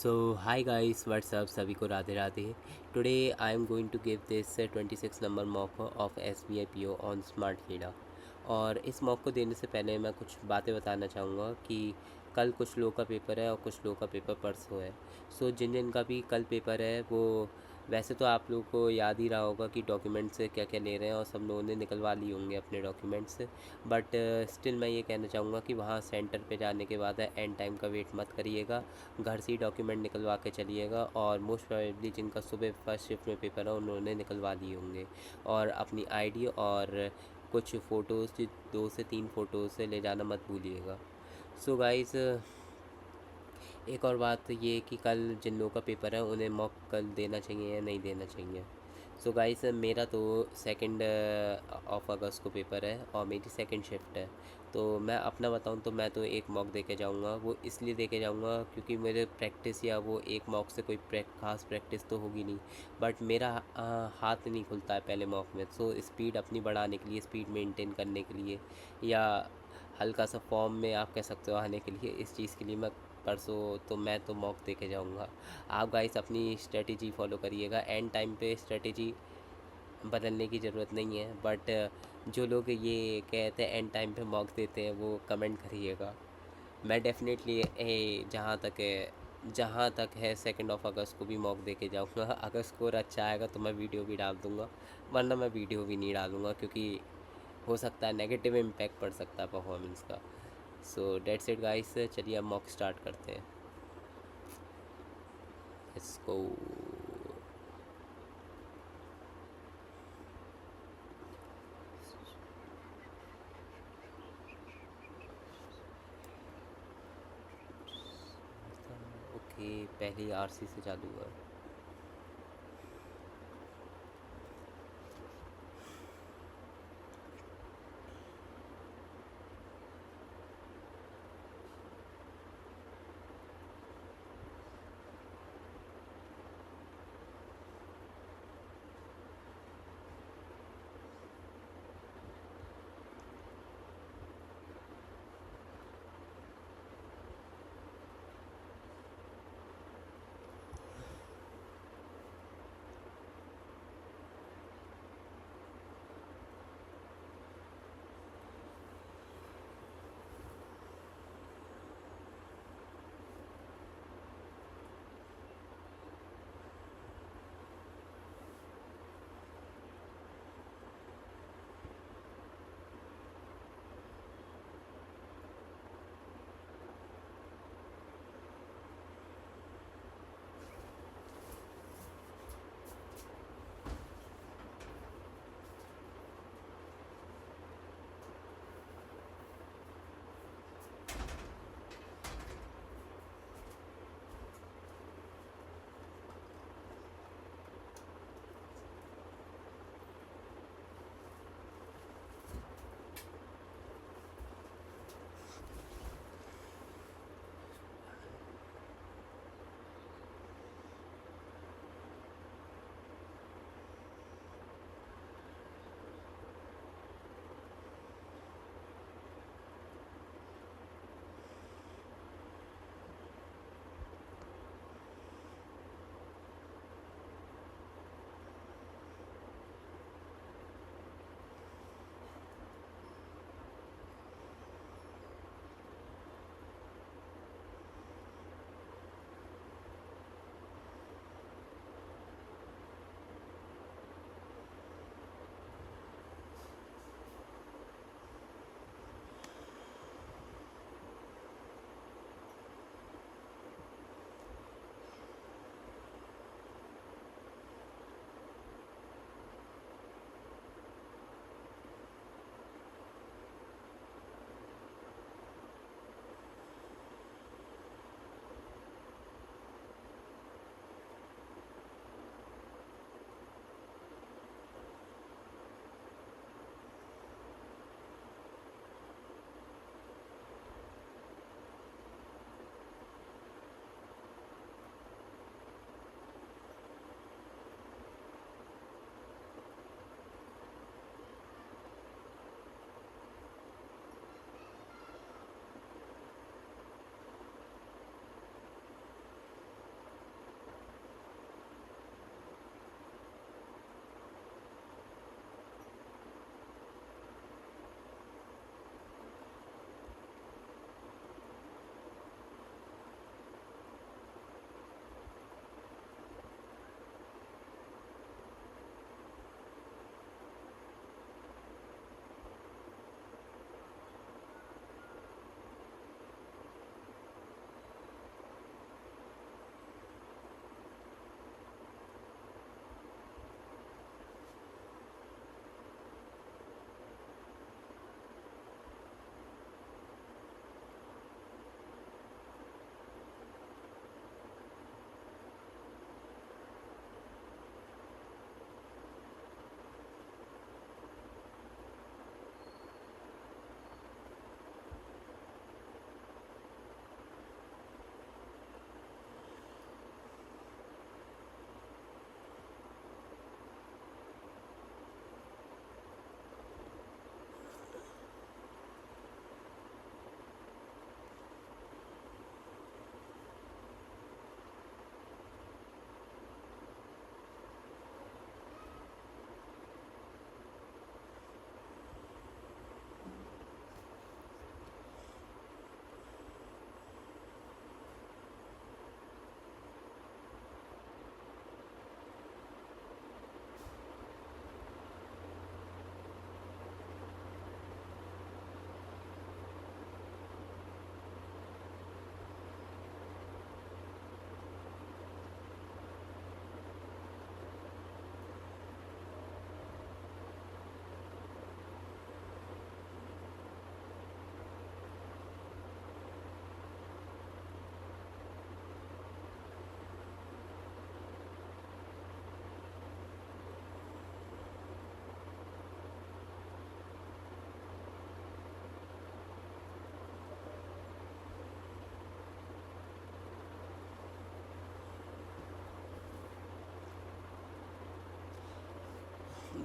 So hi guys, what's up? सभी को Radhe Radhe. Today I am going to give this 26 number mock of SBI PO on Smart Keda. और इस mock को देने से पहले मैं कुछ बातें बताना चाहूँगा कि कल कुछ लोगों का पेपर है और कुछ लोगों का पेपर परसों है. सो जिन जिन का भी कल पेपर है वो वैसे तो आप लोगों को याद ही रहा होगा कि डॉक्यूमेंट्स क्या क्या ले रहे हैं और सब लोगों ने निकलवा लिए होंगे अपने डॉक्यूमेंट्स. बट स्टिल मैं ये कहना चाहूँगा कि वहाँ सेंटर पे जाने के बाद एंड टाइम का वेट मत करिएगा. घर से ही डॉक्यूमेंट निकलवा के चलिएगा. और मोस्ट प्रोबेबली जिनका सुबह फर्स्ट शिफ्ट में पेपर है उन्होंने निकलवा लिए होंगे. और अपनी आईडी और कुछ फ़ोटोज़ 2 से 3 फ़ोटोज़ ले जाना मत भूलिएगा. सो गाइस, एक और बात ये कि कल जिन लोगों का पेपर है उन्हें मॉक कल देना चाहिए या नहीं देना चाहिए. सो गाइस, मेरा तो 2 ऑफ अगस्त को पेपर है और मेरी सेकंड शिफ्ट है. तो मैं अपना बताऊं तो मैं तो एक मॉक दे के जाऊँगा. वो इसलिए दे के जाऊँगा क्योंकि मेरे प्रैक्टिस या वो एक मॉक से कोई खास प्रैक्टिस तो होगी नहीं. बट मेरा हाथ नहीं खुलता है पहले मॉक में. सो स्पीड अपनी बढ़ाने के लिए, स्पीड मेंटेन करने के लिए, या हल्का सा फॉर्म में आप कह सकते हो आने के लिए, इस चीज़ के लिए मैं परसों तो मैं तो मॉक दे के जाऊँगा. आप गाइस अपनी स्ट्रेटेजी फॉलो करिएगा. एंड टाइम पे स्ट्रेटेजी बदलने की ज़रूरत नहीं है. बट जो लोग ये कहते हैं एंड टाइम पे मॉक देते हैं वो कमेंट करिएगा. मैं डेफिनेटली जहाँ तक है 2 ऑफ अगस्त को भी मॉक दे के जाऊँगा. अगर स्कोर अच्छा आएगा तो मैं वीडियो भी डाल दूँगा, वरना मैं वीडियो भी नहीं डालूँगा क्योंकि हो सकता है नेगेटिव इम्पैक्ट पड़ सकता है परफॉर्मेंस का. सो डेट्स इट गाइस, चलिए अब मॉक स्टार्ट करते हैं. Let's go. ओके, पहले आरसी से चालू हुआ.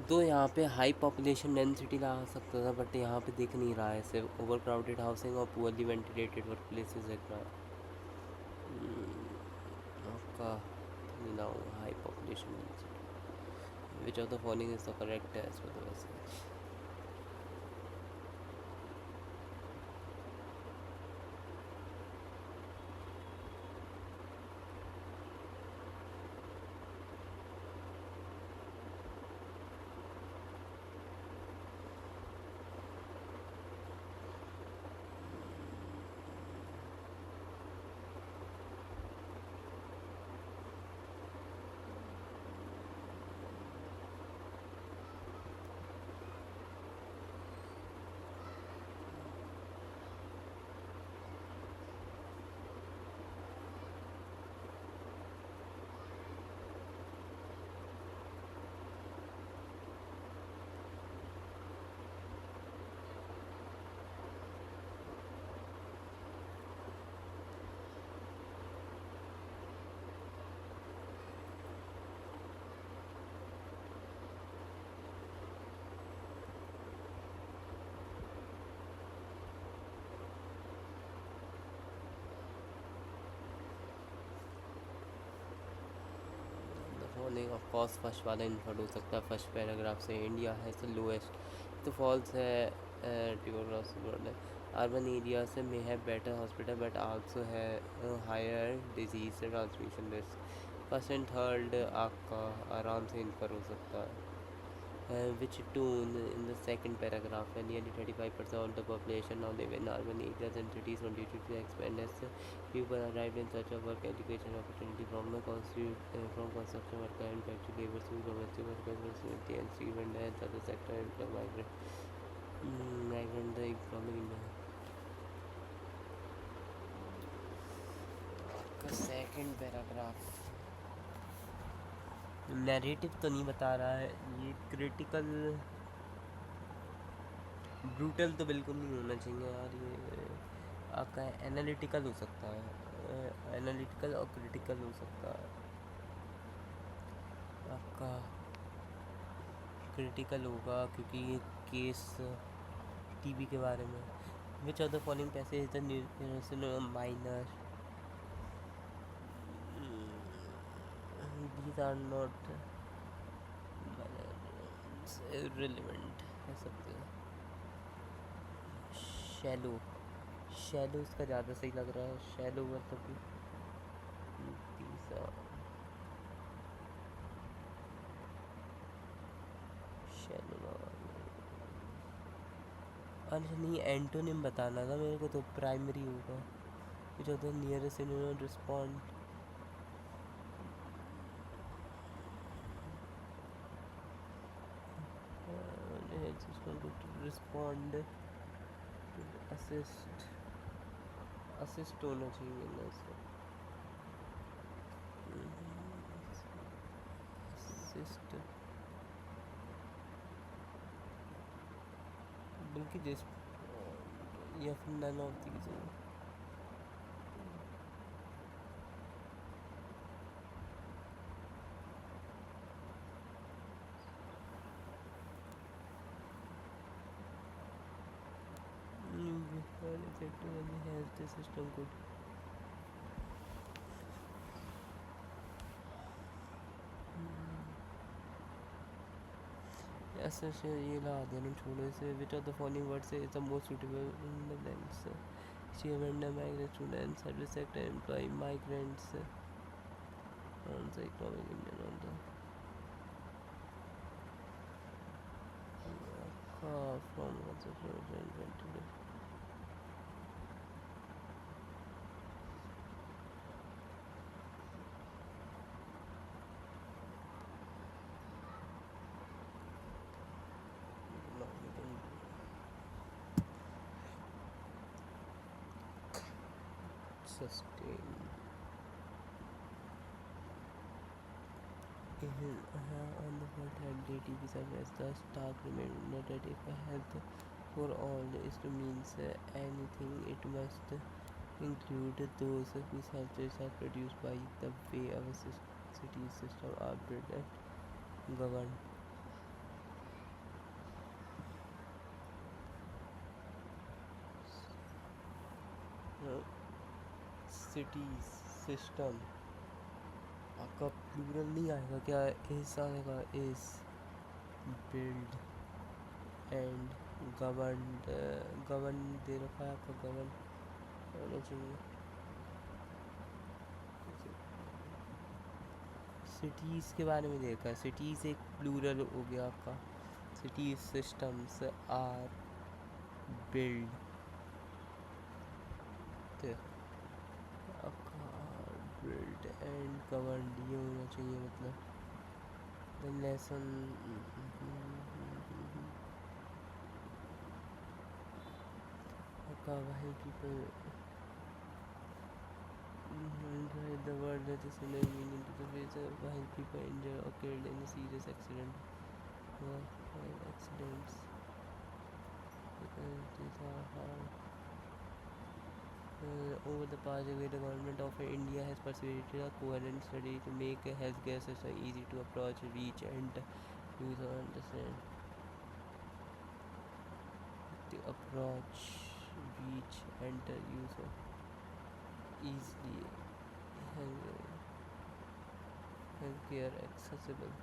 तो यहाँ पे हाई पॉपुलेशन डेंसिटी ला सकता था, बट यहाँ पे दिख नहीं रहा है। सिर्फ ओवर क्राउडेड हाउसिंग और पुअरली वेंटिलेटेड वर्क प्लेसेज है आपका। Now high population density which of the following is the correct as per the message. Following of course first वाला इंक्लूड हो सकता है। फर्स्ट पैराग्राफ से इंडिया है द लोएस्ट, तो फॉल्स है ट्यूबरकुलोसिस। अर्बन एरिया से may have better hospital but also है higher disease transmission risk. First and third आपका आराम से इनफर हो सकता है। Which tune in the second paragraph, nearly 35% of the population now live in urban areas and cities continue to expand as people arrive in search of work, education opportunity from from construction worker and factory labor to domestic workers, and street vendor and other sector employ migrant the economic second paragraph narrative तो नहीं बता रहा है। ये critical brutal तो बिल्कुल नहीं होना चाहिए यार। ये आपका एनालिटिकल हो सकता है, एनालिटिकल और क्रिटिकल हो सकता है। आपका क्रिटिकल होगा क्योंकि ये केस टीबी के बारे में। विच of the following passage is the minor, these are not irrelevant कह सकते हैं। शैलो, शैलो इसका ज़्यादा सही लग रहा है। शैलो मतलब कि these are शैलो। अच्छा नहीं, एंटोनिम बताना था मेरे को, तो प्राइमरी होगा। Which of the nearest synonym respond, respond assist, assist होना चाहिए ना इसका। असिस्ट बल्कि जिस या फिर none of these. effective and has the system good. ऐसे से ये ला देना छोड़ो इसे। Which of the following words is the most suitable in the lens, she vendor migrant student service sector employ migrants on the economic Indian on the from construction sustain on the one hand DTP serves the stark reminder that if health for all is to means anything, it must include those whose health are produced by the way our city system are built and governed. Cities system, आपका plural नहीं आएगा क्या, इस आएगा, इस build and govern, govern दे रखा है आपका, गवर्न होना चाहिए। सिटीज़ के बारे में देखा है, सिटीज़ एक प्लूरल हो गया आपका, cities systems are build build and governed, ये होना चाहिए मतलब the lesson. While people the word that is meaning into the phrase while people injured or killed in a serious accident, accidents these are hard. Over the past decade, the government of India has pursued a coherent strategy to make healthcare system easy to approach, reach, and use or understand. To approach, reach, enter, use of easily, healthcare accessible.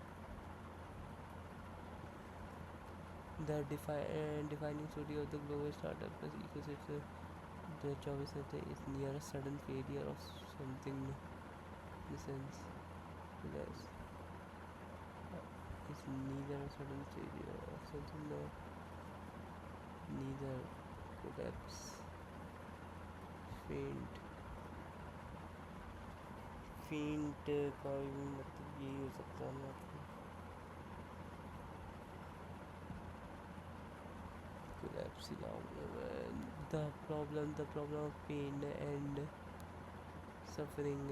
The defining story of the global startup ecosystem, the choice is near a sudden failure of something new. In the sense, yes, it's neither a sudden failure of something new, neither collapse, faint, faint का भी मतलब यही हो सकता है ना, collapse the problem of pain and suffering,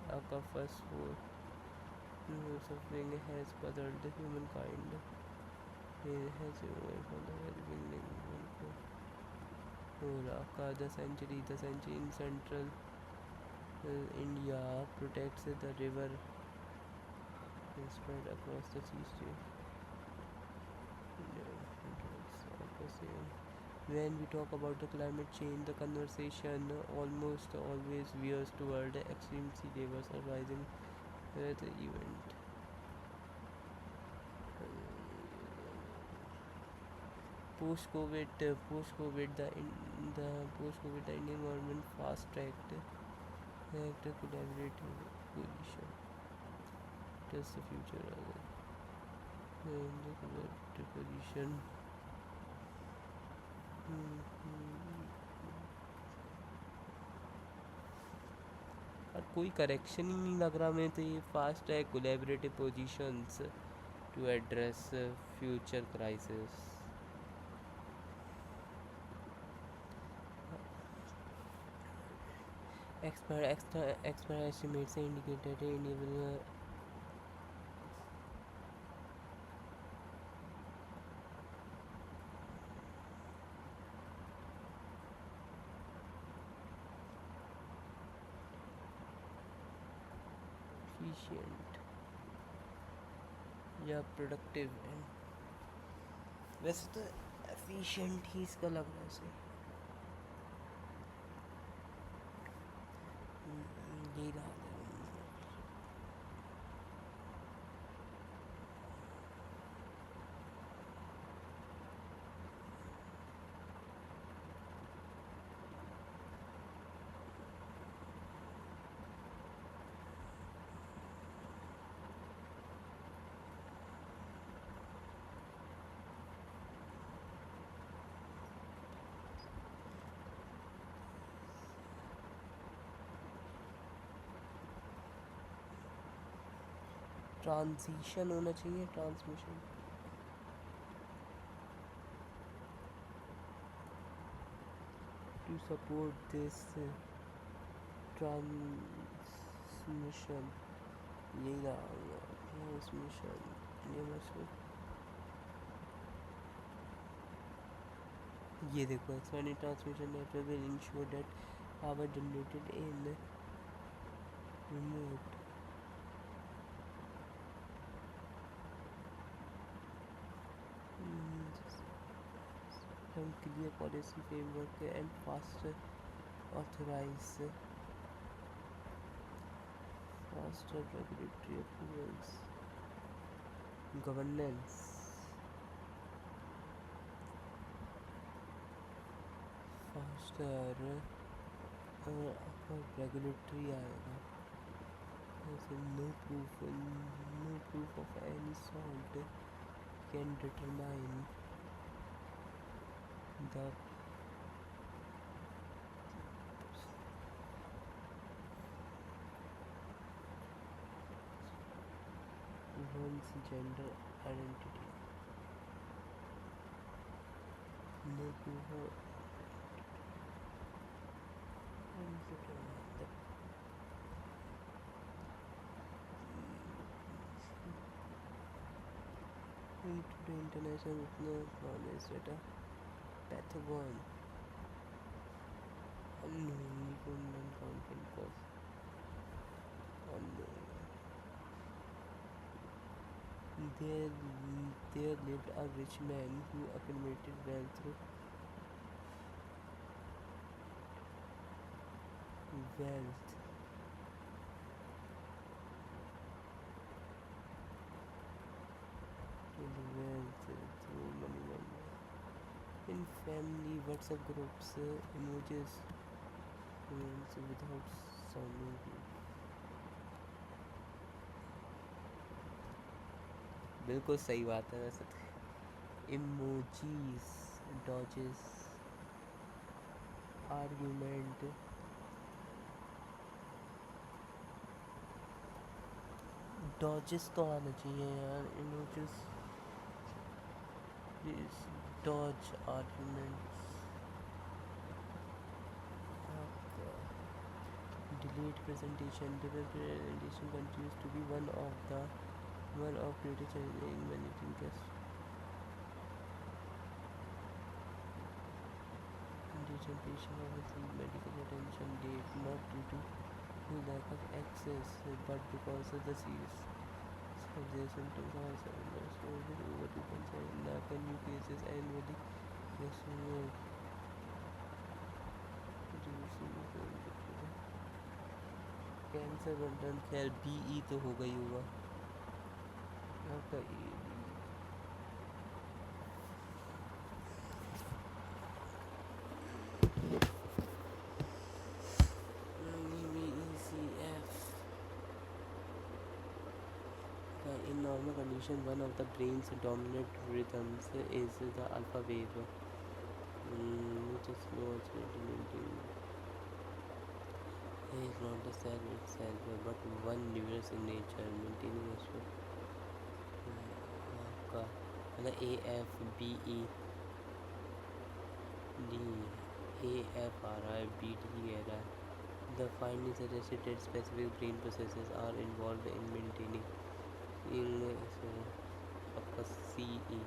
का first four suffering has bothered the humankind. It has evolved from the very beginning. The century in central India protects the river spread across the sea state. When we talk about the climate change, the conversation almost always veers toward extreme sea levels or rising weather event. Post-COVID, the post-COVID, the Indian government fast-tracked the collaborative position. Just the future, the collaborative position. और कोई correction ही नहीं लग रहा मैं तो, ये fast है collaborative positions to address future crisis. Expert estimates indicated India will efficient या प्रोडक्टिव एंड, वैसे तो एफिशिएंट ही इसका लग रहा है सही. यही रहा ट्रांजिशन होना चाहिए, transmission. To support this transmission, यही रहा ट्रांसमिशन. ये देखो, expanded transmission network will ensure that power generated in remote and clear policy framework and faster authorize faster regulatory approvals, governance, faster आपका regulatory आएगा, जैसे no proof of any sort can determine the one's gender identity. No proof of into the international knowledge data pathogen unknown non-counting cause unknown. There lived a rich man who accumulated wealth through wealth through money. In family WhatsApp groups, emojis without sounding बिल्कुल सही बात है वैसे तो. Emojis, dodges, argument, dodges तो आना चाहिए यार. Emojis, please dodge arguments. Delayed presentation. Delayed presentation continues to be one of greatest challenges in many thinkers. Condition patient obviously medical attention late, not due to lack of access, but because of the serious their symptoms are over 2.7 lakh new cases annually. Yes, cancer burden खैर be तो हो गई होगा आपका In normal condition, one of the brain's dominant rhythms is the alpha wave, which is slow oscillating. It is not the cell itself, but one neural signature maintaining a slow. मतलब AFBE D AF आ रहा है BD कह रहा है. The findings suggested that specific brain processes are involved in maintaining आपका CE आ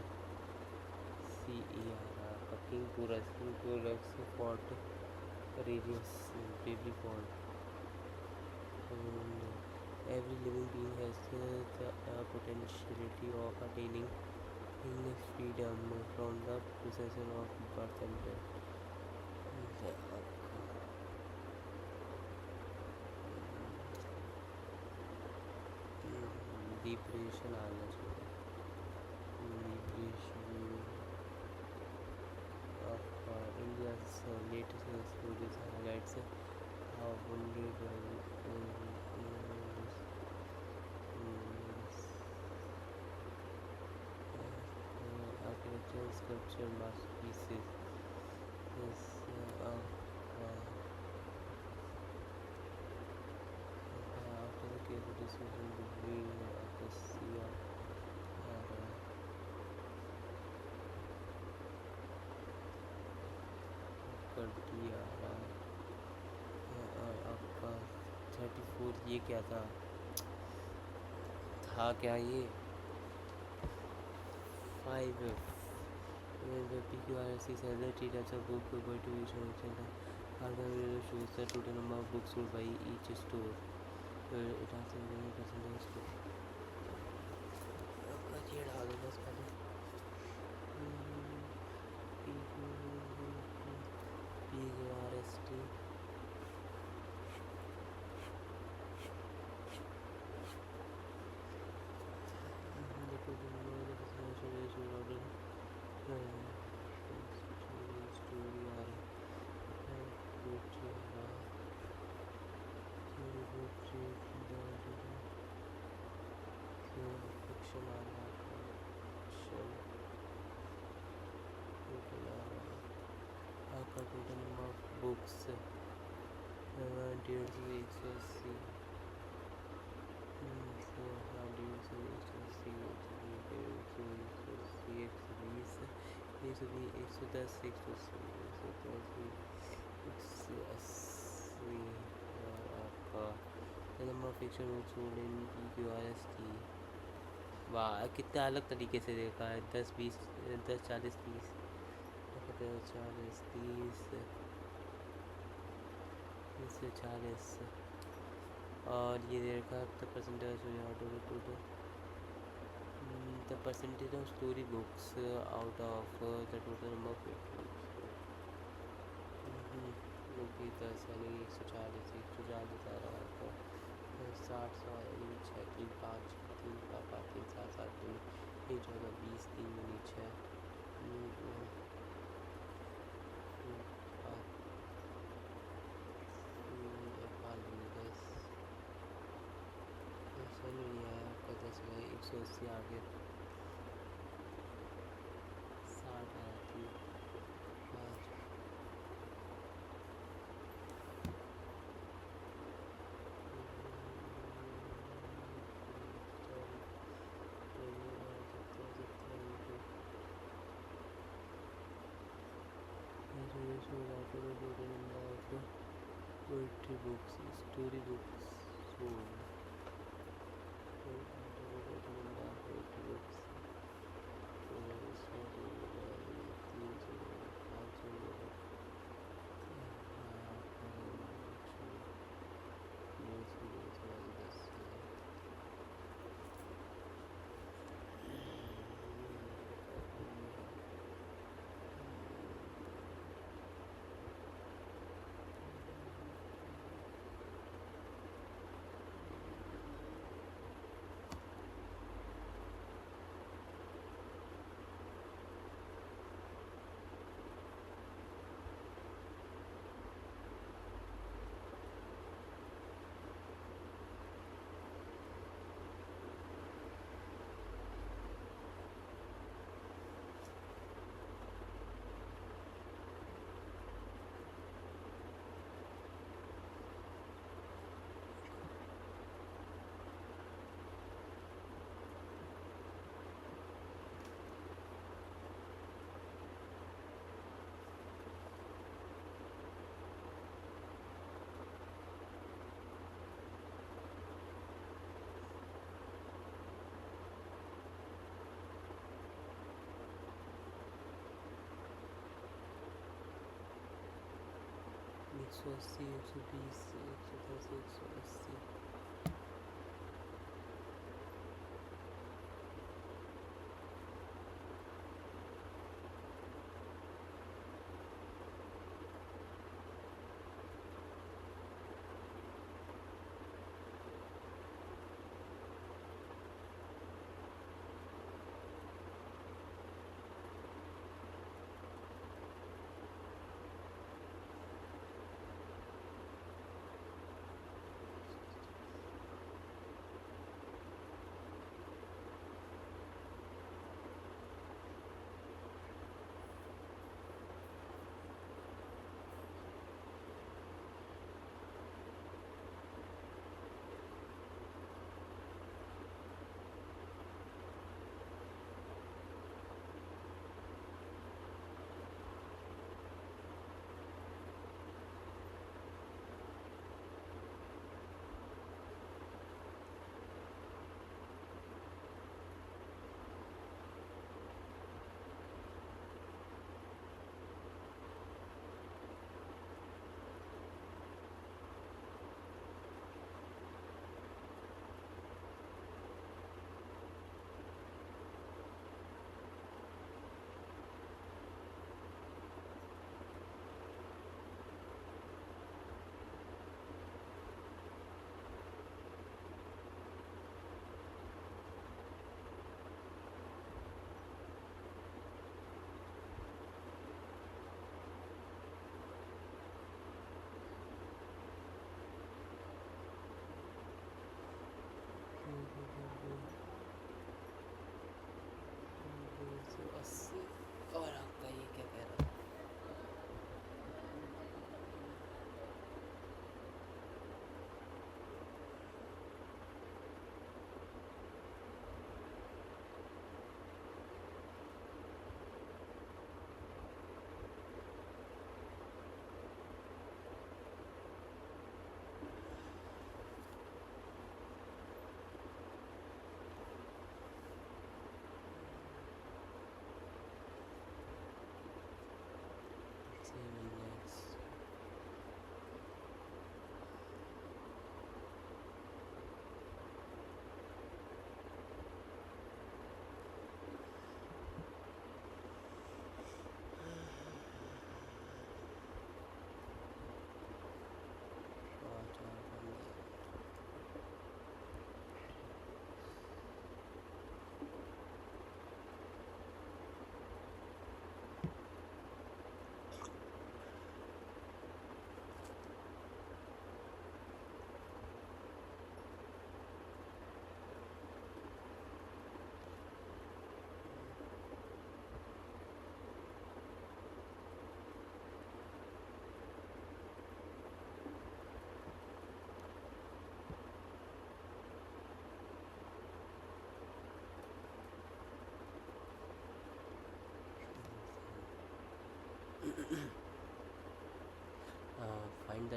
रहा है आपका King Kurus Fort Radius Bravery Fort. Every living being has the potentiality of attaining freedom from the possession of birth and death. Liberation आना चाहिए. Liberation of India's latest stories highlights how wounded architectural sculpture masterpieces is after the careful decision between Acacia कर दिया और आपका 34 ये क्या था क्या ये 5 PQRSC says that three types of book going to each section. Archive shows the total number of books sold by each store. It has a many percentage to ये डाल दो बस पहले PQRST एक सौ अस्सी एक सौ बीस, एक सौ बीस, एक सौ दस, एक सौ अस्सी, एक सौ अस्सी। और आपका number fiction sold in PQRST। वाह, कितना अलग तरीके से देखा है। 10 20, 10 40 30, 40 30, 40। और ये देखा the percentage the percentage of story books out of the total number of pages। Okay, 10 यानी 140, 140 आ रहा है आपका। 60 100 यानी 6 3 5 3 5 5 3 7 7 2 3 14 20 3 यानी 6 5 10। समझ नहीं आया आपका। 10 में 180 आ गया। 60 आया। 3 5 poetry books, story books sold। poetry books एक सौ अस्सी, 120, 110, 180।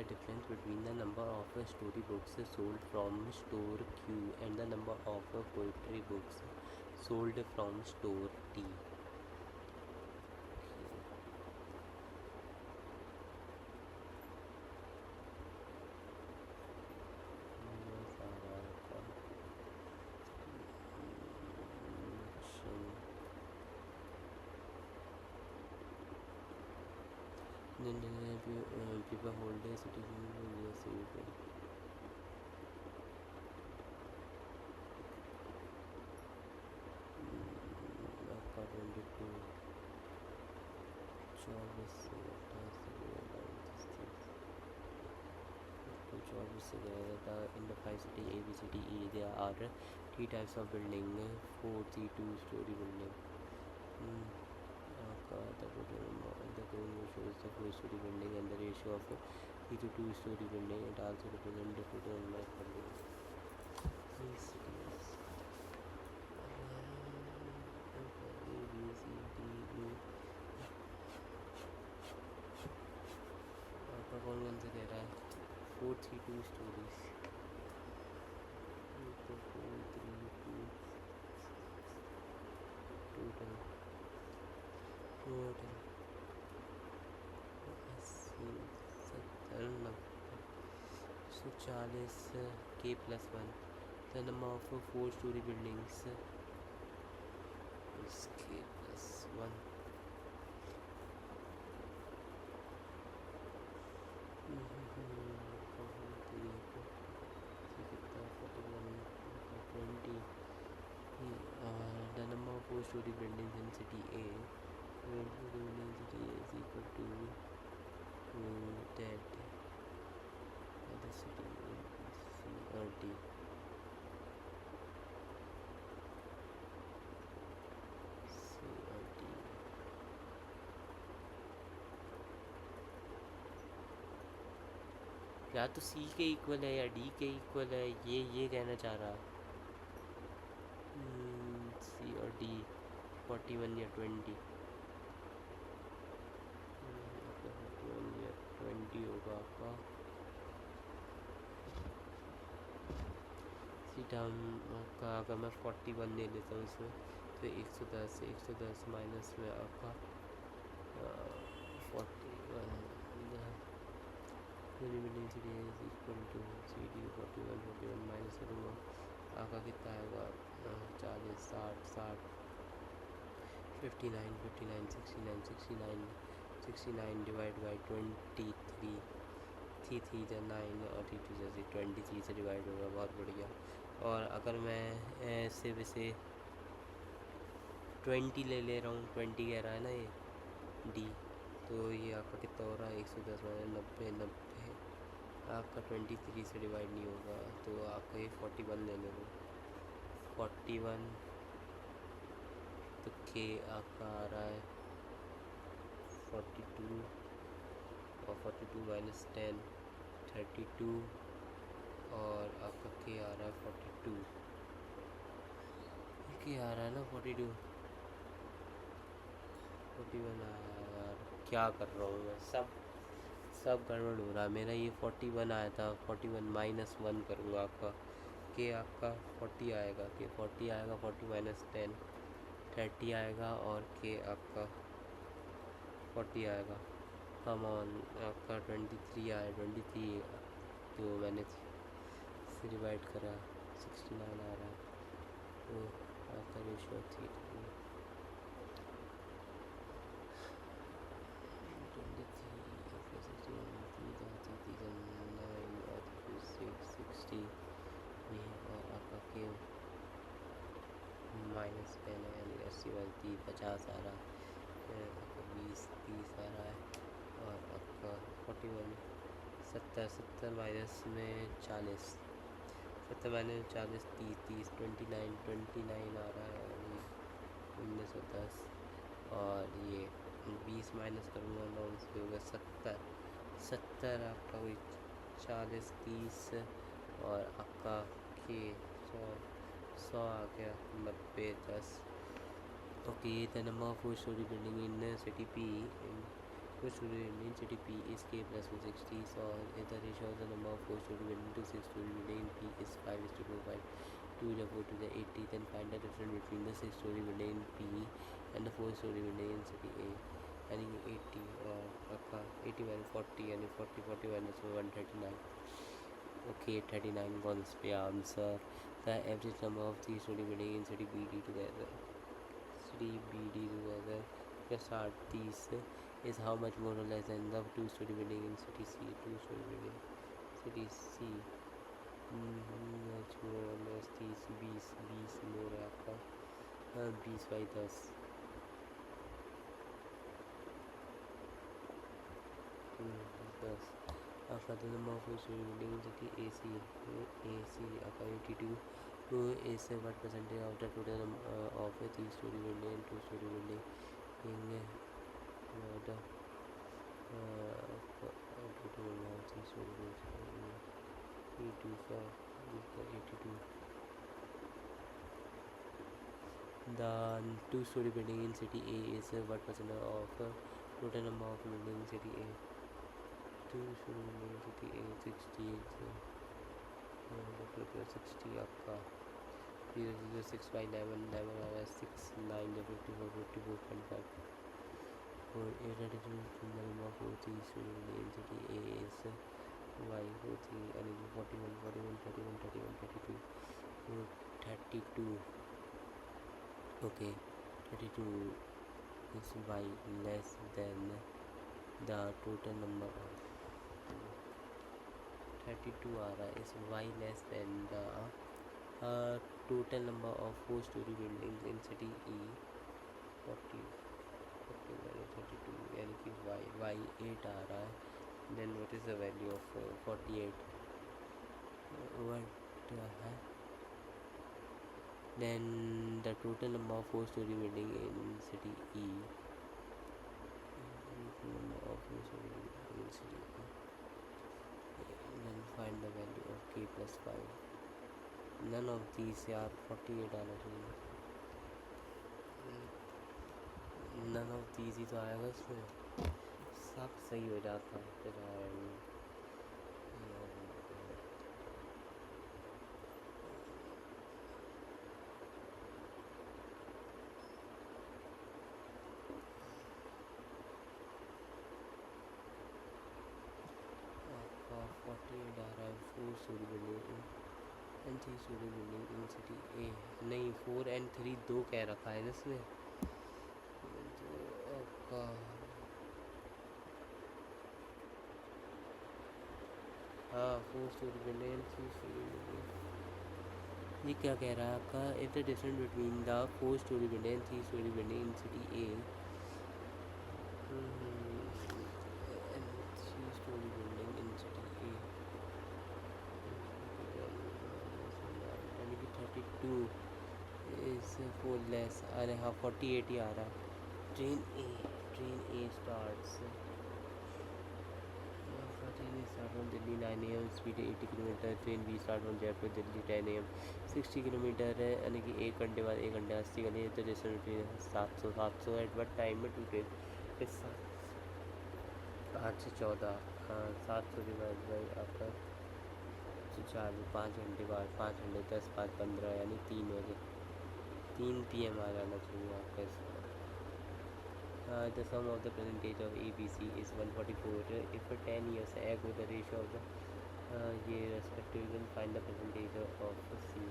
the difference between the number of story books sold from store Q and the number of poetry books sold from store T? People hold a citizen according to 24 in the 5 city A, B, C, D, E, there are 3 types of building, 4, 3, 2-story building. The cone shows the 4-story building and the ratio of 3 to 2-story building. It also represents the total number of buildings. These cities. A, B, C, D, E. आपका कौन कौन से दे रहा है? 4, 3, 2 stories. 4, 3, 2 total 140 K plus 1. The number of 4-story buildings is K plus 1. The number of 4-story buildings in city A is equal to that other city C or D. या तो सी के equal है या डी के equal है, ये कहना चाह रहा। सी और डी 41 या 20, 41 या 20 होगा आपका। सीधा आपका अगर मैं 41 ले लेता हूँ इसमें तो 110 माइनस में आपका 41 equal to C D 41 minus करूँगा आपका कितना आएगा 40 60 59 69 डिवाइड बाई 23 3 जा 9 और 3 जैसे 23 से डिवाइड होगा। बहुत बढ़िया। और अगर मैं ऐसे वैसे 20 ले रहा हूँ, 20 कह रहा है ना ये डी, तो ये आपका कितना हो रहा है 110 90 आपका 23 से डिवाइड नहीं होगा, तो आपका ये 41 ले लो। 41 तो के आपका आ रहा है 42 और 42 माइनस 10 32 और आपका के आ रहा है 42 के आ रहा है ना 41 यार क्या कर रहा हूँ मैं, सब गड़बड़ हो रहा है मेरा। ये 41 आया था, 41 माइनस 1 करूँगा आपका के आपका 40 आएगा, के 40 आएगा, 40 माइनस 10 30 आएगा और के आपका 40 आएगा। कम ऑन आपका 23 आया, 23 तो मैंने से डिवाइड करा 69 आ रहा है, तो आपका रेशियो 3 और आपका के माइनस 10 है यानी 80 50 आ रहा है, आपका 20 30 आ रहा है और आपका 41 70 माइनस में 40 70 माइनस 40 30 29 आ रहा है यानी 1910 और ये 20 माइनस करूँगा 9 से होगा 70 आपका वही 40 30 और आपका के 100 आ गया 90 10। Okay, the number of 4-story building in city P four-story building city P is K plus 160. So if the ratio of the number of four-story building to six-story building P is 5:4, 2 to 4 to the 80, then find the difference between the six-story building P and the four-story building in city A. यानी कि 80 और आपका 80 minus 40 यानी 40 minus 139. Okay, 39 ones पे answer. The average number of three-story building in city BD together. City BD together. Just start these is how much more or less than the two-story building in city C. Two-story building city C. Much more or less 30 20 more है आपका 20/10 10 आपका the number of two-story building in city AC आपका 82 is what percentage of the total of a three-story building and two-story building in the total number of three-story buildings 82 82. The two-story building in city A is what percent of total number of building in city A? Two-story building in city A 60 60 आपका 0 6 by 11 11 आ रहा है 6 9 54 54.5 और irradiation from the number of three-story building in city A is y 43 यानी कि 41 41 31 31 32 32. Okay, 32 is y less than the total number of 32 आ रहा है is y less than the total number of four-story buildings in city E 40 32 यानी कि y 8 आ रहा है. Then what is the value of 48? What है? Then the total number of four-story building in city E. Number of four-story building in city E. Then find the value of K plus 5. None of these are 48 आना चाहिए. None of these ही तो आएगा इसमें. सब सही हो जाता फिर आपका 48 आ रहा है four story building and three story building in city A. नहीं 4 and 3 दो कह रखा है ना इसमें. आपका हाँ four story building and three story building. ये क्या कह रहा है आपका if the difference between the four story building and three story building in city A and three-story building in city A यानी कि 32 is 4 less. अरे हाँ 48 ही आ रहा है. Train A starts from Delhi 9 AM speed 80 kilometre. Train B start from Jaipur Delhi 10 AM 60 kilometre है यानी कि 1 घंटे बाद 1 घंटे 80 का नहीं तो distance between 700 at what time में टू ट्रेन इस 5 से 14 700 डिवाइड बाई आपका 5 घंटे बाद 5 घंटे 10 5 15 यानी 3 बजे 3 PM आ जाना चाहिए आपका इसमें. The sum of the percentage of ABC is 144. If for 10 years ago the ratio of the year respective, then find the percentage of C.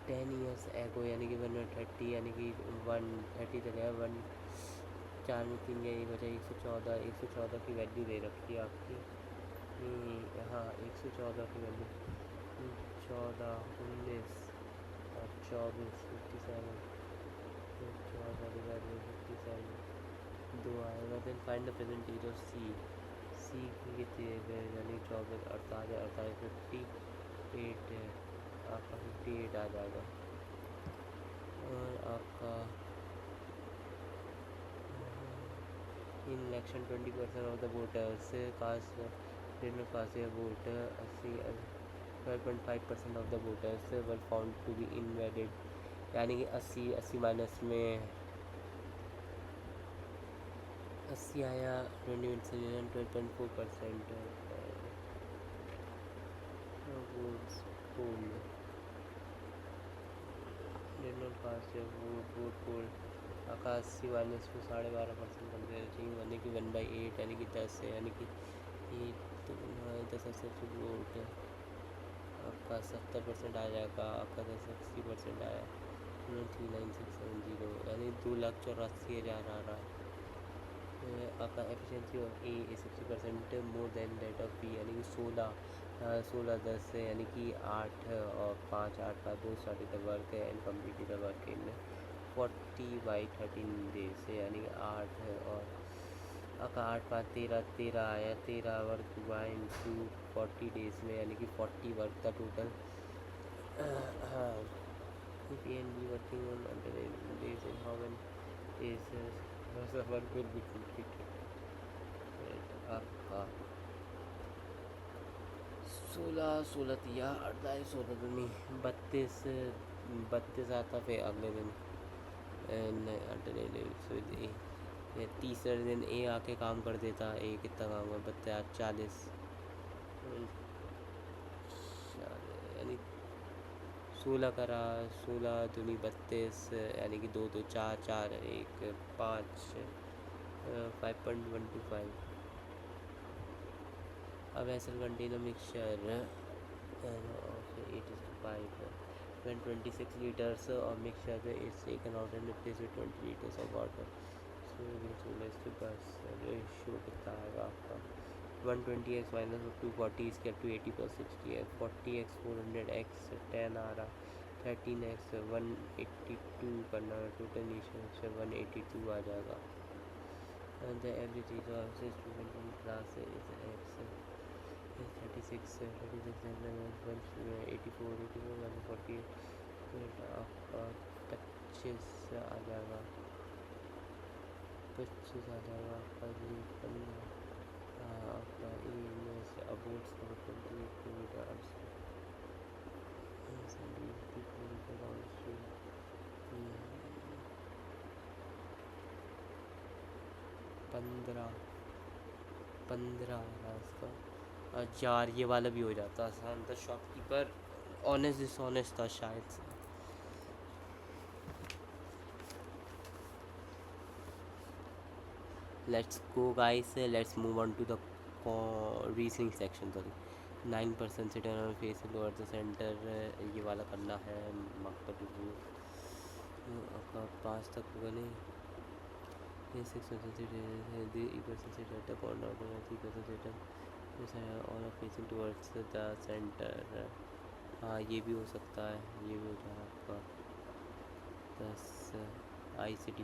10 years ago यानी कि 130 यानी कि 130 चलेगा 1 4 में 3 गया ये बचा 114 की वैल्यू दे रखी है आपकी. हाँ 114 की वैल्यू 14 19 और 24 57 14 डिवाइड बाई 57 2 आएगा. Then find the percentage of C कितने यानी 24 48 58 है आपका 58 आ जाएगा. और आपका in election 20% of the voters cast didn't cast their vote 12.5% of the voters were found to be invalid यानी कि 80 माइनस में 80 आया, 12.4%। Votes poll did not cast your vote poll. आपका 80 माइनस में 12.5% कर देना चाहिए, यानी कि 1/8, यानी कि 10 है, यानी कि 10 वोट आपका 70% आ जाएगा। आपका 60% आया 39,670, यानी 2,84,000 आ रहा है। आपका efficiency of A is 60% more than that of B, यानी कि 16 10 है, यानी कि 8 और 5 8 का 2 started the work and completed the work in 40/13 days है, यानी कि 8 और आपका 8 5 13 आया, 13 वर्क हुआ इन 40 डेज में, यानी कि 40 वर्क का टोटल। हाँ, if A and B working on alternate days in how many days the work will be completed? आपका 16 दिया, 28 16 दूनी 32 32 आता फिर अगले दिन अल्टरनेट ए। तीसरे दिन ए आके काम कर देता। ए कितना काम कर 32 40, यानी 16 करा, 16 दूनी 32, यानी कि 2 2 4 4 1 5 5.125। अब acyl container mixture of 8:5 when 26 liters of mixture is taken out and replaced with 20 liters of water, so let's to bus ratio कितना आएगा आपका 120x minus 240 is kept to 80 plus 60 है। 40x 400x 10 आ रहा, 13x 182 करना, total initial से 182 आ जाएगा। the average age of student in class is x 36 84 वाले 48 आपका 25 आ जाएगा, 25 आ जाएगा आपका जी 15। आपका ए में से अबोट्स का 28 किलोमीटर 15 आ रहा है इसका। यार ये वाला भी हो जाता आसान, द शॉपकीपर ऑनेस्ट डिसऑनेस्ट था शायद से। Let's go guys, let's move on to the reasoning section. Sorry 9% से turn face lower the centre, ये वाला करना है। मकसद रिव्यू आपका 5 तक होगा नहीं। 6% से डेटा कॉर्नर 3% और फेसिंग टुवर्ड्स द सेंटर। हाँ ये भी हो सकता है, ये भी हो जाएगा आपका 10 ICT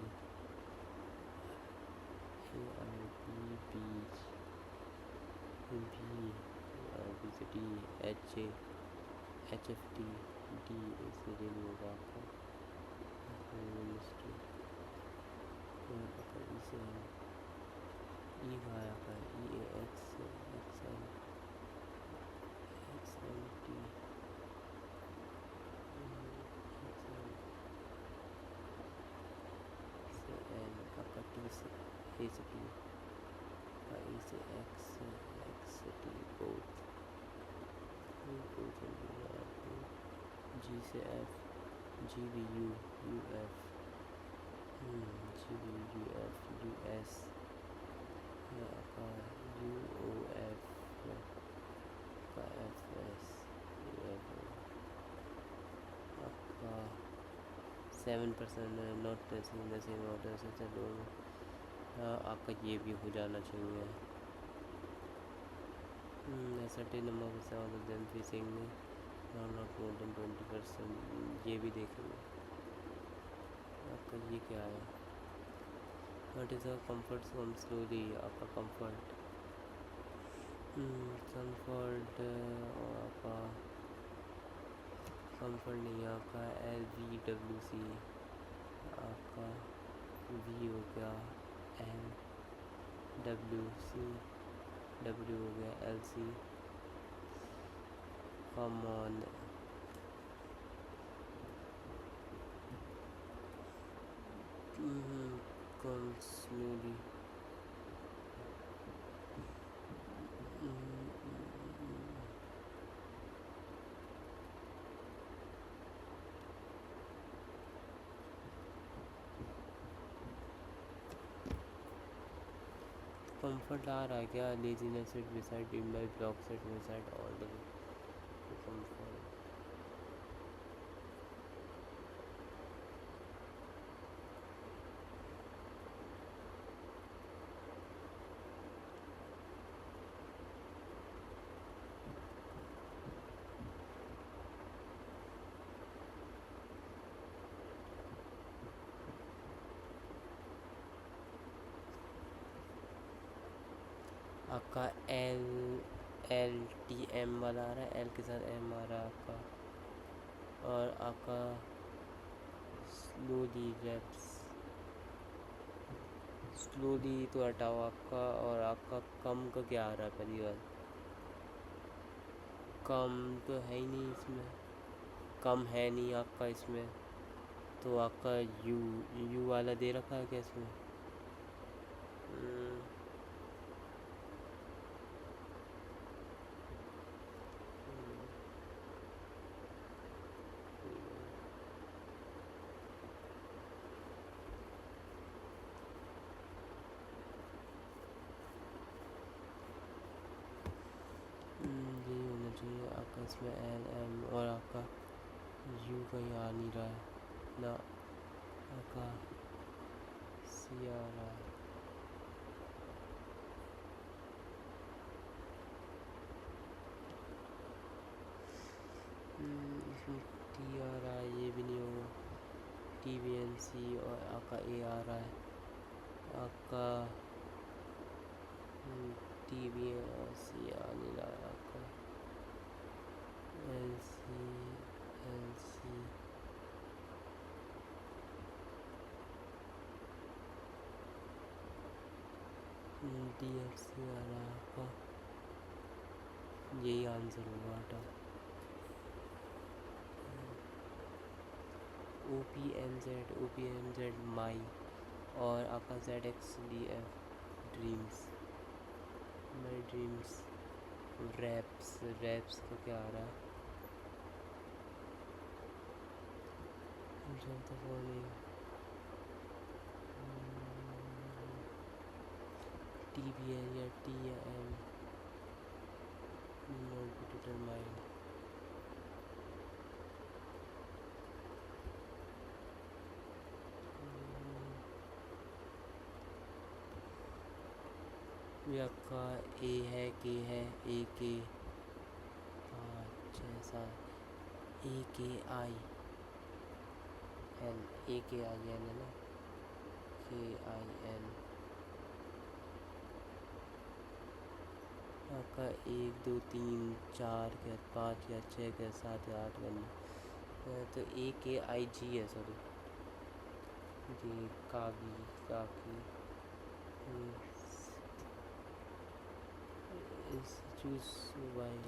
BCD HFT D इसमें ये नहीं होगा आपका मिनिस्ट्री इसे ई आया का EAX XMT से N आपका T से A से T E से X T both G से F GVU UF GVU UF US आपका UOF का FS आपका 7% not tensing the same order से चलो। आपका ये भी हो जाना चाहिए। Certain number of them facing not more than 20%, ये भी देखेंगे। आपका ये क्या है, what is a comfort come slowly. आपका कंफर्ट और आपका कंफर्ट नहीं, आपका LVWC आपका V हो गया, LWC W हो गया, LC come on Come slowly. Comfort आ रहा है क्या? Laziness it beside in my block set beside all the way to comfort. आपका LTM वाला आ रहा है, एल के साथ एम आ रहा है आपका। और आपका स्लोली तो हटाओ आपका। और आपका कम का क्या आ रहा है पहली बार? कम तो है ही नहीं इसमें, कम है नहीं आपका इसमें। तो आपका यू वाला दे रखा है क्या इसमें? यही होना चाहिए आपका इसमें LM। और आपका यू कहीं आ नहीं रहा है ना, आपका सी आ रहा है। इसमें टी आ रहा है, ये भी नहीं होगा। TBNC। और आपका ए आ रहा है आपका। TBNC आ नहीं रहा है आपका। LC DFC आ रहा है आपका। यही आंसर होगा हटा। OPNZ माई। और आपका ZXDF dreams, my dreams. Raps का क्या आ रहा है? TBN या TM नॉट बी डिटरमाइंड। ये आपका ए है, के है, ए के 5 6 7 AKIN, AKIN है ना, KIN। आपका 1 2 3 4 क्या 5 या 6 क्या 7 या 8 करना। तो AKIG है, सॉरी जी, काकी। चूज वाई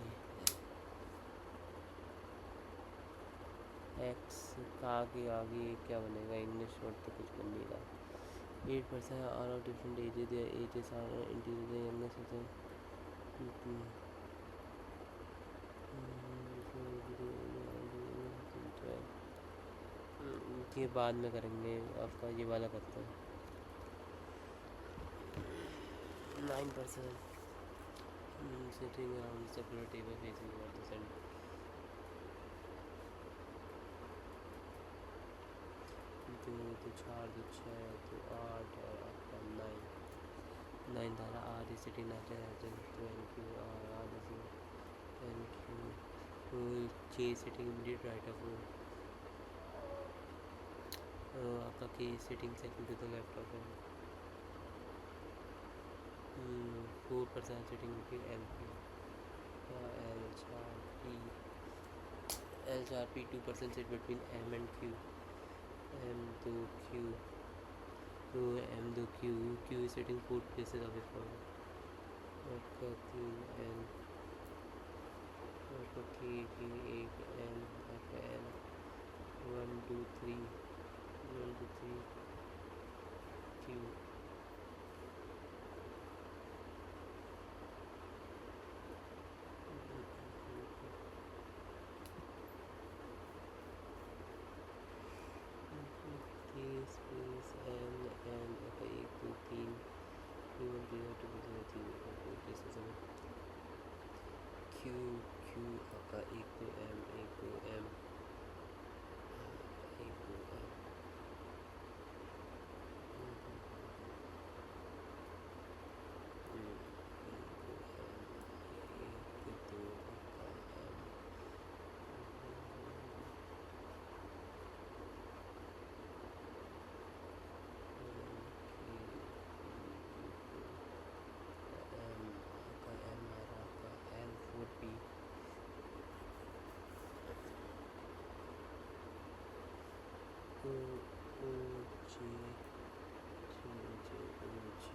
एक्स का आगे क्या बनेगा? इंग्लिश वर्ड तो कुछ बन नहीं रहा। 8% are of different ages are interior youngest ये बाद में करेंगे, आपका ये वाला करते हैं। 9% sitting around circular table facing towards the center। तो 4 2 6 तो 8 और आपका 9 धारा आधी सिटिंग नाचे रहते हैं। तो NQ और आधी NQ तो 6 सिटिंग इमीडिएट राइट ऑफ आपका K sitting second to the left of 4% sitting फिर LP L4P 2% sit between M and Q। M2Q तो M2Q Q is sitting 4 places away from आपका 3N आपका K 1 N आपका L 1 2 3 1 2 3 Q Q आपका एक दो M एक दो एम एक दो एम एक दो आपका M O O J J J O J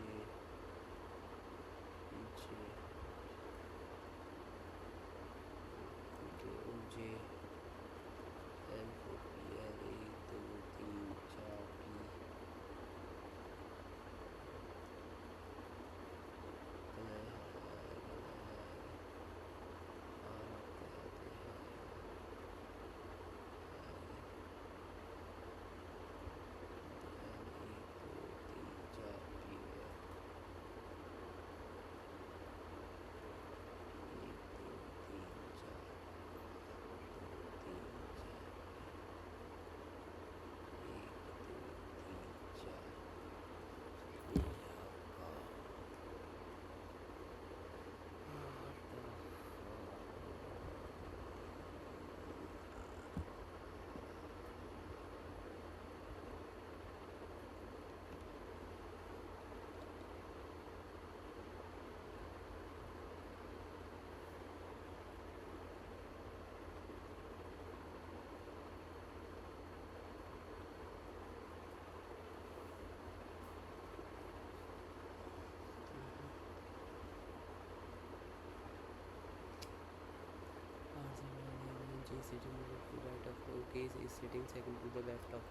J O J L O P L एक दो तीन चार P sitting to the right of OK is sitting second to the left of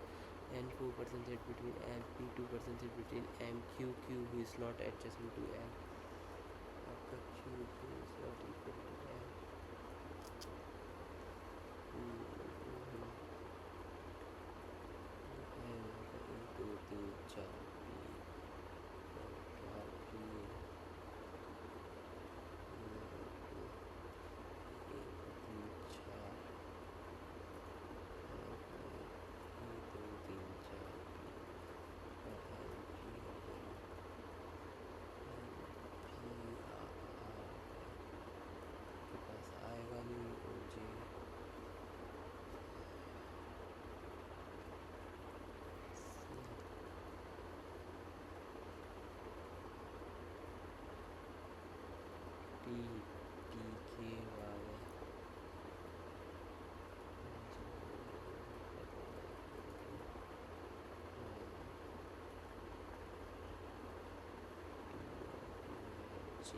N 4% set between M P 2% set between M Q Q who is not adjacent to M आपका Q Q is not equal to M एक दो तीन चार J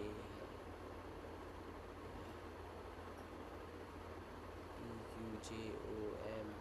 Q J O M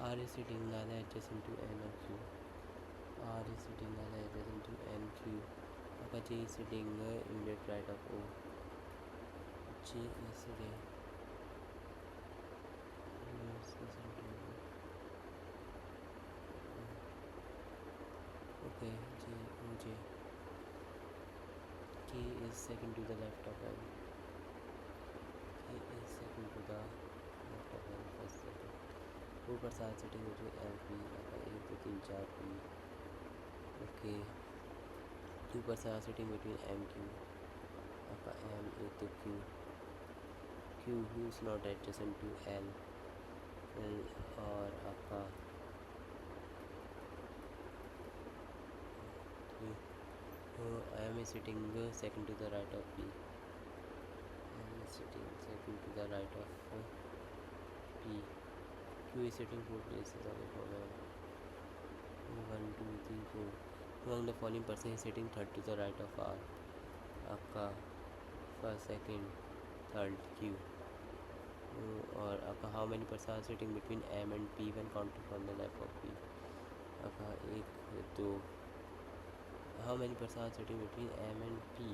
R is sitting neither adjacent to N or Q. R is sitting neither adjacent to N Q. आपका J is sitting immediate right of O. J is sitting okay J O J. K is second to the left of N. K is second to the left of ऊपर 7 setting between L P, आपका 1 2 3 4 P. Okay, ऊपर 7 setting between M Q, आपका M 1 2 Q, Q who is not adjacent to L, और आपका M is sitting second to the right of P. M is sitting second to the right of P. Q is sitting 4 places away from M. 1 2 3 4. Among the following person is sitting third to the right of R. आपका first, second, third Q. और आपका how many person are sitting between M and P when counted from the left of P. आपका 1 2. How many person are sitting between M and P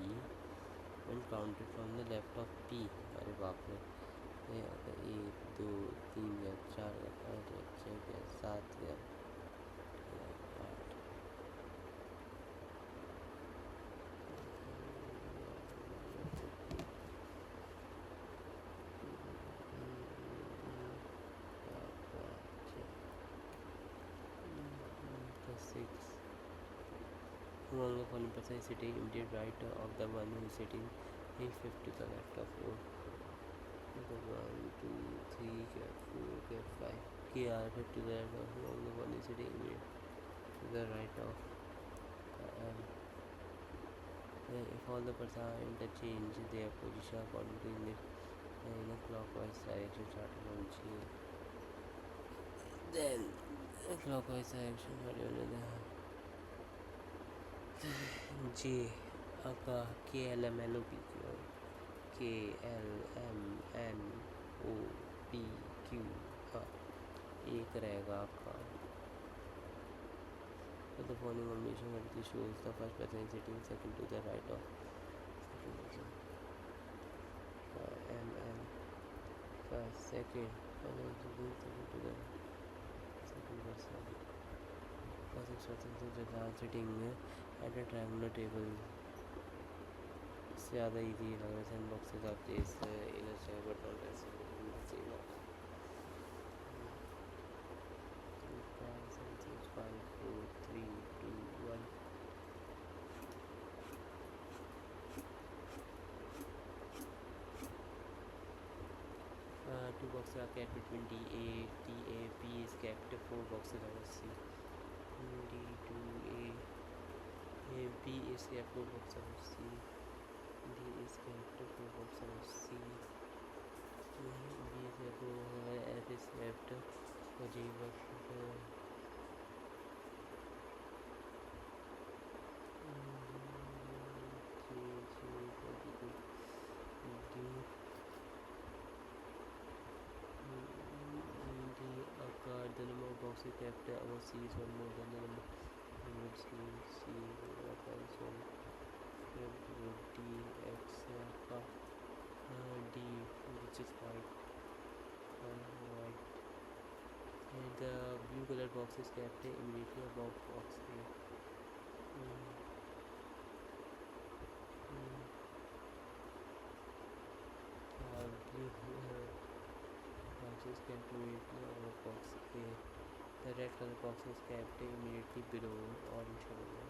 when counted from the left of P? अरे बाप रे, ये 1 2 3 या 4 या 5 या 6 या 7 या 8। Six. Among the following person is sitting immediate right of the one who is sitting in fifth to the left of 4. 1 2 3 4 5. K are fifth to the left of among the one is sitting immediate to the right of M. If all the persons are interchange their position according to in a clockwise direction starting from G, then clockwise direction starting J, आपका K L M N O P Q, K L M N O P Q का एक रहेगा आपका। तो the following combination करती shows the first person sitting second to the right of M N, first second second to the second person, first person sitting at a triangular table से ज़्यादा easy लग रहा है। Sand boxes are placed in a square but not as 5 4 3 2 1. Two boxes are kept between D A T A P is kept 4 boxes are C. D 2 A B is kept 4 boxes are C. D is kept 4 boxes are C. B is kept F is kept G but the number of boxes kept our C is one more than the number of C is one D X D which is white and the blue color box is kept immediately above box A. Blue box is kept immediately above box A. The red color box is kept immediately below orange color.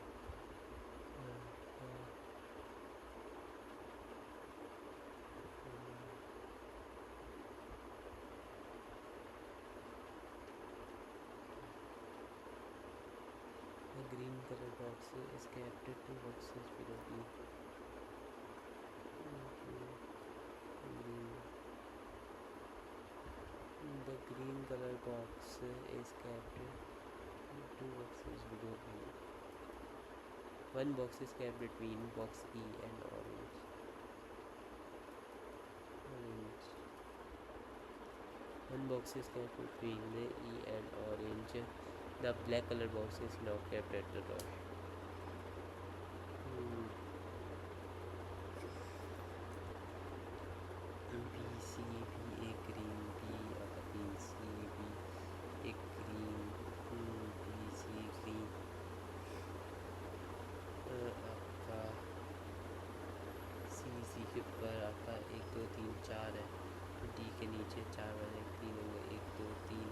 The green color box is kept 2 boxes below B. The green color box is kept 2 boxes below B. One box is kept between box E and orange. One box is kept between the E and orange. The black color box is now kept at the top. B C B A green B C B A green B C green आपका C के ऊपर आपका 1 2 3 4 है, D के नीचे 4 वाले green होंगे 1 2 3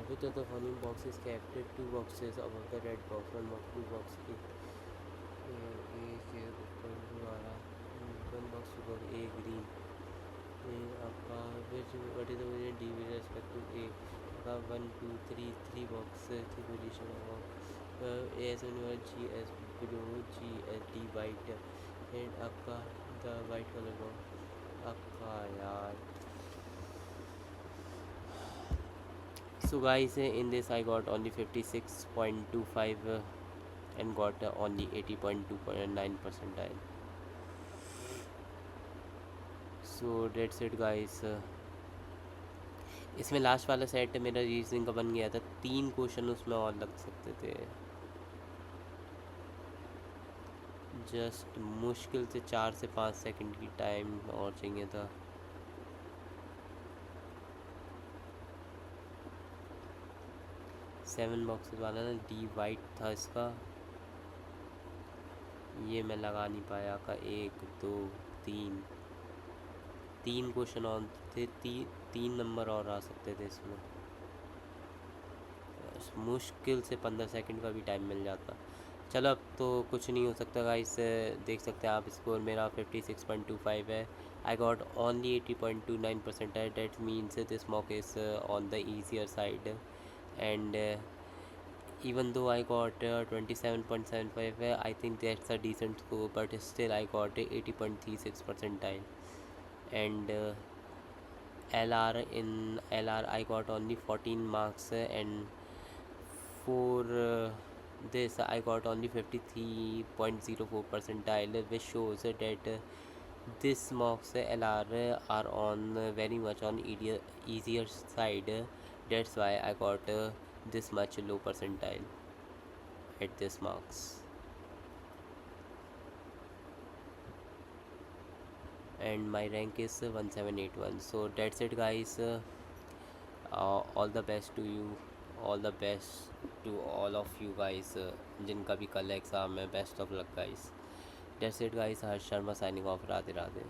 which of the following boxes kept 2 boxes above the red box? One box, 2 box, एक ऊपर वाला, 1 box above A green. आपका what is the position D with respect to A? आपका 1 2 3 3 box 3 position above A as G as blue, G as D white, and आपका the white color box आपका यार. So guys, in this I got only 56.25 and got only 80.29 percentile. So that's it guys. इसमें last वाला set मेरा reasoning का बन गया था. 3 क्वेश्चन उसमें और लग सकते थे. जस्ट मुश्किल से 4 से 5 सेकंड की टाइम और चाहिए था. 7 बॉक्सेस वाला ना, डी वाइट था इसका. ये मैं लगा नहीं पाया का. 1 2 3 क्वेश्चन और थे. 3 नंबर और आ सकते थे इसमें. मुश्किल से 15 सेकंड का भी टाइम मिल जाता. चलो अब तो कुछ नहीं हो सकता गाइस. देख सकते हैं आप स्कोर मेरा 56.25 है. आई गॉट ओनली 80.29% है. That means this mock is on the easier side. And even though I got 27.75, I think that's a decent score, but still I got 80.36 percentile. And LR I got only 14 marks, and for this I got only 53.04 percentile, which shows that this mocks LR are on very much on easier side. That's why I got this much low percentile at this marks. And my rank is 1781. So that's it guys. All the best to you, all the best to all of you guys. जिनका भी कल exam है, best of luck guys. That's it guys. Harsh Sharma signing off. Radhe Radhe.